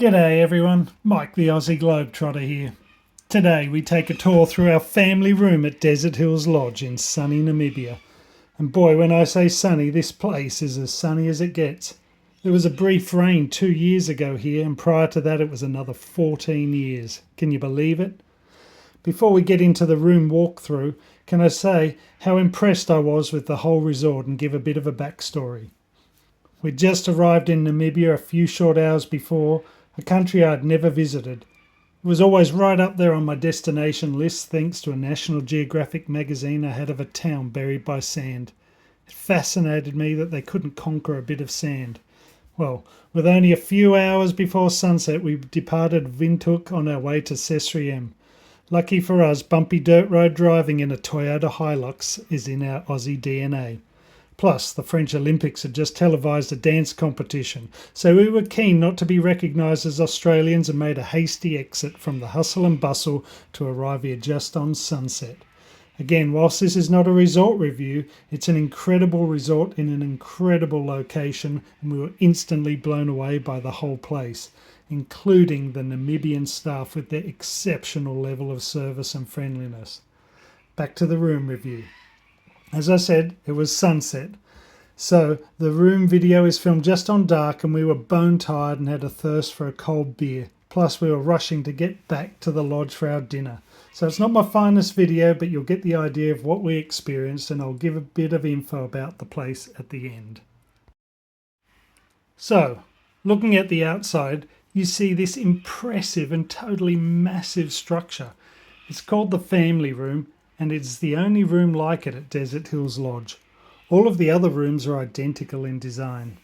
G'day everyone, Mike the Aussie Globetrotter here. Today we take a tour through our family room at Desert Hills Lodge in sunny Namibia. And boy, when I say sunny, this place is as sunny as it gets. There was a brief rain 2 years ago here, and prior to that it was another 14 years. Can you believe it? Before we get into the room walkthrough, can I say how impressed I was with the whole resort and give a bit of a backstory. We'd just arrived in Namibia a few short hours before, a country I'd never visited. It was always right up there on my destination list thanks to a National Geographic magazine I had of a town buried by sand. It fascinated me that they couldn't conquer a bit of sand. Well, with only a few hours before sunset we departed Windhoek on our way to Sesriem. Lucky for us, bumpy dirt road driving in a Toyota Hilux is in our Aussie DNA. Plus, the French Olympics had just televised a dance competition, so we were keen not to be recognised as Australians and made a hasty exit from the hustle and bustle to arrive here just on sunset. Again, whilst this is not a resort review, it's an incredible resort in an incredible location, and we were instantly blown away by the whole place, including the Namibian staff with their exceptional level of service and friendliness. Back to the room review. As I said, it was sunset, so the room video is filmed just on dark and we were bone tired and had a thirst for a cold beer. Plus we were rushing to get back to the lodge for our dinner. So it's not my finest video, but you'll get the idea of what we experienced, and I'll give a bit of info about the place at the end. So, looking at the outside, you see this impressive and totally massive structure. It's called the family room, and it's the only room like it at Desert Hills Lodge. All of the other rooms are identical in design.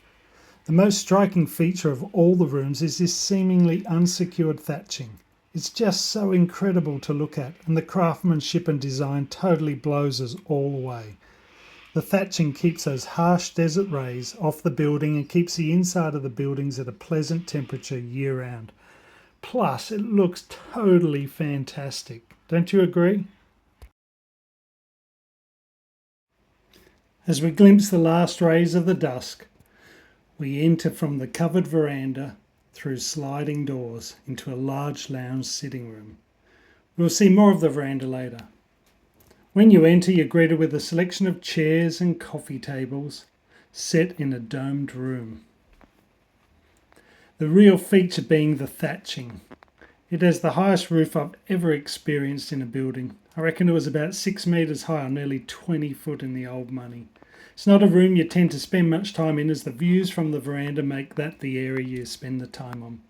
The most striking feature of all the rooms is this seemingly unsecured thatching. It's just so incredible to look at, and the craftsmanship and design totally blows us all away. The thatching keeps those harsh desert rays off the building and keeps the inside of the buildings at a pleasant temperature year round. Plus, it looks totally fantastic. Don't you agree? As we glimpse the last rays of the dusk, we enter from the covered veranda through sliding doors into a large lounge sitting room. We'll see more of the veranda later. When you enter, you're greeted with a selection of chairs and coffee tables set in a domed room. The real feature being the thatching. It has the highest roof I've ever experienced in a building. I reckon it was about 6 metres high or nearly 20 foot in the old money. It's not a room you tend to spend much time in, as the views from the veranda make that the area you spend the time on.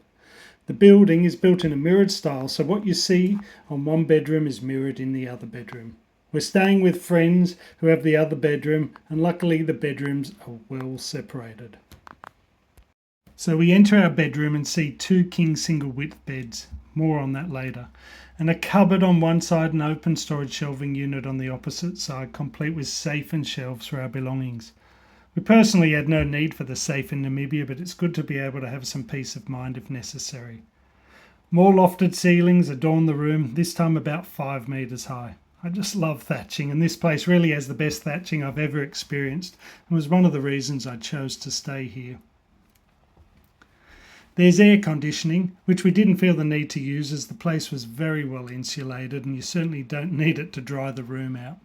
The building is built in a mirrored style, so what you see on one bedroom is mirrored in the other bedroom. We're staying with friends who have the other bedroom, and luckily the bedrooms are well separated. So we enter our bedroom and see 2 king single width beds, more on that later, and a cupboard on one side and open storage shelving unit on the opposite side, complete with safe and shelves for our belongings. We personally had no need for the safe in Namibia, but it's good to be able to have some peace of mind if necessary. More lofted ceilings adorn the room, this time about 5 metres high. I just love thatching, and this place really has the best thatching I've ever experienced, and was one of the reasons I chose to stay here. There's air conditioning, which we didn't feel the need to use as the place was very well insulated, and you certainly don't need it to dry the room out.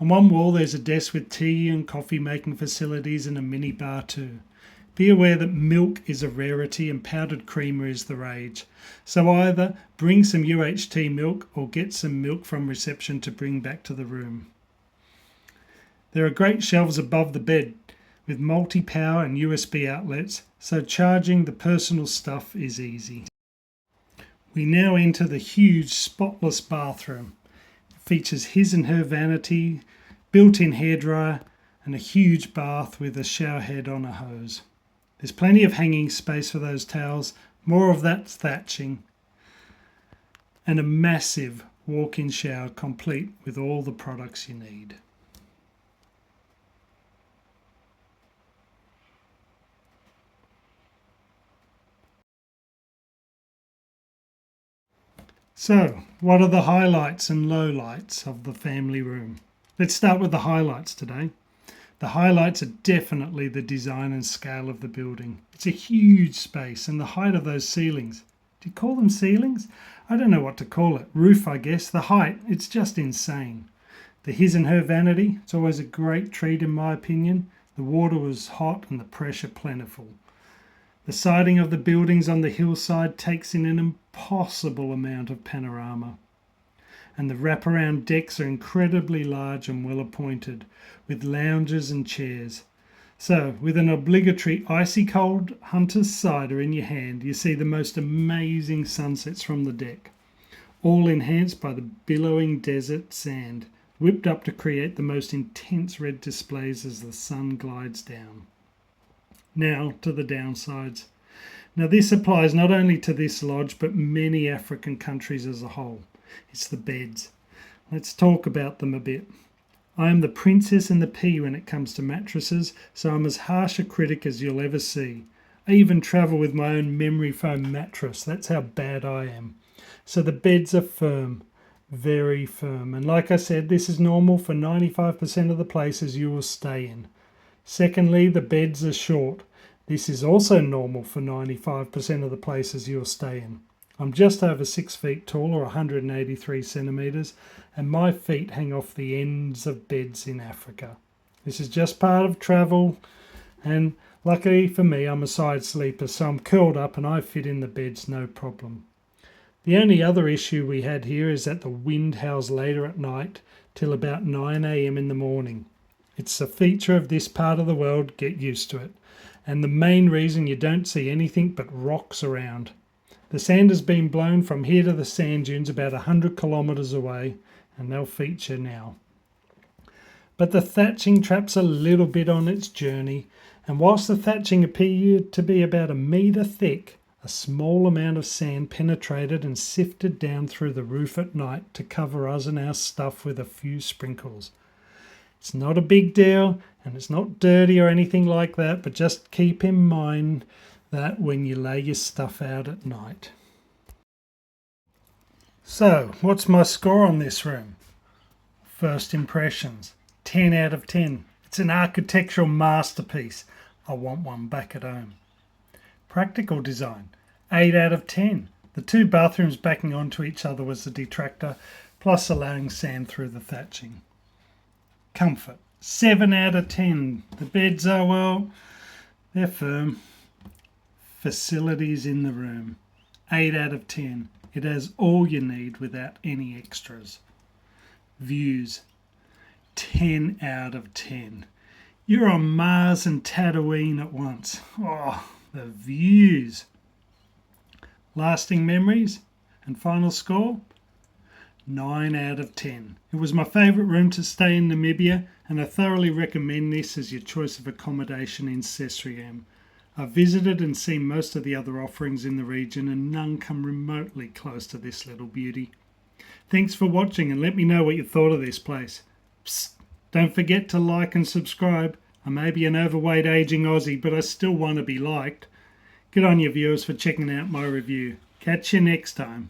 On one wall there's a desk with tea and coffee making facilities and a mini bar too. Be aware that milk is a rarity and powdered creamer is the rage, so either bring some UHT milk or get some milk from reception to bring back to the room. There are great shelves above the bed with multi-power and USB outlets, so charging the personal stuff is easy. We now enter the huge spotless bathroom. It features his and her vanity, built-in hairdryer, and a huge bath with a shower head on a hose. There's plenty of hanging space for those towels, more of that thatching, and a massive walk-in shower complete with all the products you need. So, what are the highlights and lowlights of the family room? Let's start with the highlights today. The highlights are definitely the design and scale of the building. It's a huge space and the height of those ceilings. Do you call them ceilings? I don't know what to call it. Roof, I guess. The height, it's just insane. The his and her vanity, it's always a great treat in my opinion. The water was hot and the pressure plentiful. The siding of the buildings on the hillside takes in an impossible amount of panorama. And the wraparound decks are incredibly large and well appointed, with lounges and chairs. So, with an obligatory icy cold hunter's cider in your hand, you see the most amazing sunsets from the deck, all enhanced by the billowing desert sand, whipped up to create the most intense red displays as the sun glides down. Now to the downsides. Now this applies not only to this lodge, but many African countries as a whole. It's the beds. Let's talk about them a bit. I am the princess and the pea when it comes to mattresses, so I'm as harsh a critic as you'll ever see. I even travel with my own memory foam mattress. That's how bad I am. So the beds are firm, very firm. And like I said, this is normal for 95% of the places you will stay in. Secondly, the beds are short. This is also normal for 95% of the places you'll stay in. I'm just over 6 feet tall, or 183 centimetres, and my feet hang off the ends of beds in Africa. This is just part of travel, and luckily for me, I'm a side sleeper, so I'm curled up and I fit in the beds no problem. The only other issue we had here is that the wind howls later at night till about 9 a.m. in the morning. It's a feature of this part of the world, get used to it, and the main reason you don't see anything but rocks around. The sand has been blown from here to the sand dunes about 100 kilometres away, and they'll feature now. But the thatching traps a little bit on its journey, and whilst the thatching appeared to be about 1 metre thick, a small amount of sand penetrated and sifted down through the roof at night to cover us and our stuff with a few sprinkles. It's not a big deal, and it's not dirty or anything like that, but just keep in mind that when you lay your stuff out at night. So, what's my score on this room? First impressions, 10 out of 10. It's an architectural masterpiece. I want one back at home. Practical design, 8 out of 10. The 2 bathrooms backing onto each other was the detractor, plus allowing sand through the thatching. Comfort, 7 out of 10. The beds are, well, they're firm. Facilities in the room, 8 out of 10. It has all you need without any extras. Views, 10 out of 10. You're on Mars and Tatooine at once. Oh, the views. Lasting memories and final score, 9 out of 10. It was my favourite room to stay in Namibia, and I thoroughly recommend this as your choice of accommodation in Sesriem. I've visited and seen most of the other offerings in the region, and none come remotely close to this little beauty. Thanks for watching, and let me know what you thought of this place. Psst, don't forget to like and subscribe. I may be an overweight aging Aussie, but I still want to be liked. Good on you viewers for checking out my review. Catch you next time.